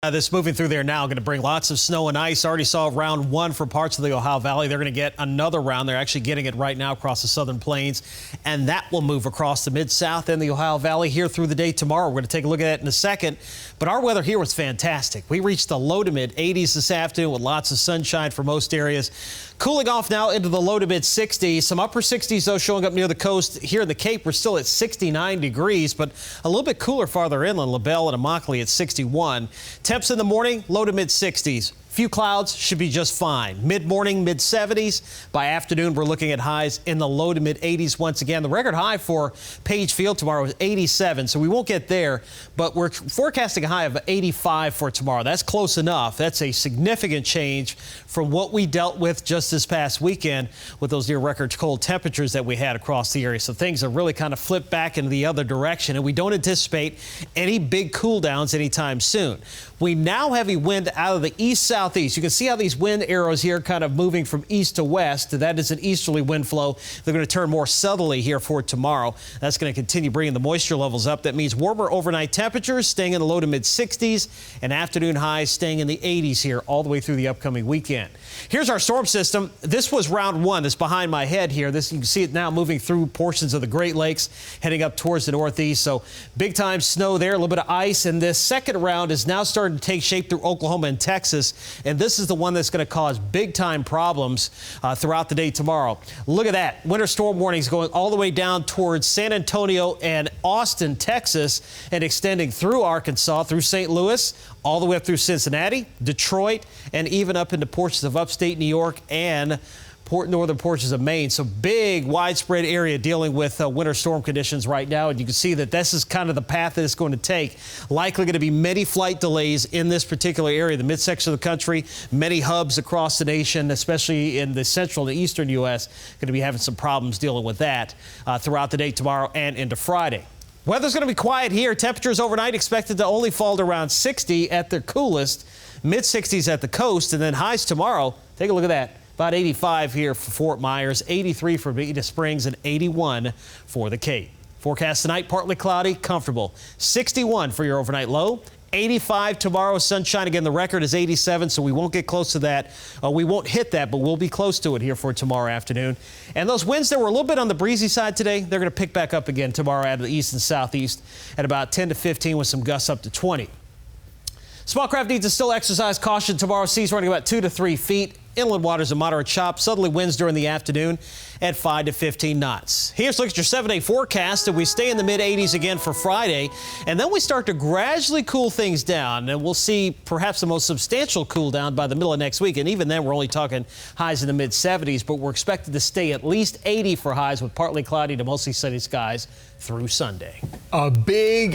This moving through there now going to bring lots of snow and ice. Already saw round one for parts of the Ohio Valley. They're going to get another round. They're actually getting it right now across the southern plains, and that will move across the mid-south and the Ohio Valley here through the day tomorrow. We're going to take a look at that in a second, but our weather here was fantastic. We reached the low to mid 80s this afternoon with lots of sunshine for most areas. Cooling off now into the low to mid 60s. Some upper 60s though showing up near the coast. Here in the Cape we're still at 69 degrees, but a little bit cooler farther inland. LaBelle and Immokalee at 61. Temps in the morning, low to mid 60s. Few clouds, should be just fine. Mid-morning, mid-70s. By afternoon, we're looking at highs in the low to mid-80s once again. The record high for Page Field tomorrow is 87, so we won't get there, but we're forecasting a high of 85 for tomorrow. That's close enough. That's a significant change from what we dealt with just this past weekend with those near-record cold temperatures that we had across the area. So things have really kind of flipped back in the other direction, and we don't anticipate any big cool downs anytime soon. We now have a wind out of the east-southeast. You can see how these wind arrows here kind of moving from east to west. That is an easterly wind flow. They're going to turn more southerly here for tomorrow. That's going to continue bringing the moisture levels up. That means warmer overnight temperatures staying in the low to mid 60s and afternoon highs staying in the 80s here all the way through the upcoming weekend. Here's our storm system. This was round one. That's behind my head here. This, you can see it now moving through portions of the Great Lakes, heading up towards the northeast. So big time snow there, a little bit of ice. And this second round is now starting to take shape through Oklahoma and Texas. And this is the one that's going to cause big time problems throughout the day tomorrow. Look at that. Winter storm warnings going all the way down towards San Antonio and Austin, Texas, and extending through Arkansas, through St. Louis, all the way up through Cincinnati, Detroit, and even up into portions of upstate New York and northern portions of Maine. So big, widespread area dealing with winter storm conditions right now. And you can see that this is kind of the path that it's going to take. Likely going to be many flight delays in this particular area, the midsection of the country, many hubs across the nation, especially in the central and eastern U.S. Going to be having some problems dealing with that throughout the day tomorrow and into Friday. Weather's going to be quiet here. Temperatures overnight expected to only fall to around 60 at their coolest, mid 60s at the coast, and then highs tomorrow. Take a look at that. About 85 here for Fort Myers, 83 for Bonita Springs, and 81 for the Cape. Forecast tonight, partly cloudy, comfortable. 61 for your overnight low. 85 tomorrow, sunshine. Again, the record is 87, so we won't get close to that. We won't hit that, but we'll be close to it here for tomorrow afternoon. And those winds that were a little bit on the breezy side today, they're going to pick back up again tomorrow out of the east and southeast at about 10 to 15 with some gusts up to 20. Small craft needs to still exercise caution tomorrow. Seas running about 2 to 3 feet. Inland waters a moderate chop. Southerly winds during the afternoon at 5 to 15 knots. Here's a look at your 7-day forecast. And we stay in the mid 80s again for Friday. And then we start to gradually cool things down. And we'll see perhaps the most substantial cool down by the middle of next week. And even then, we're only talking highs in the mid 70s. But we're expected to stay at least 80 for highs with partly cloudy to mostly sunny skies through Sunday. A big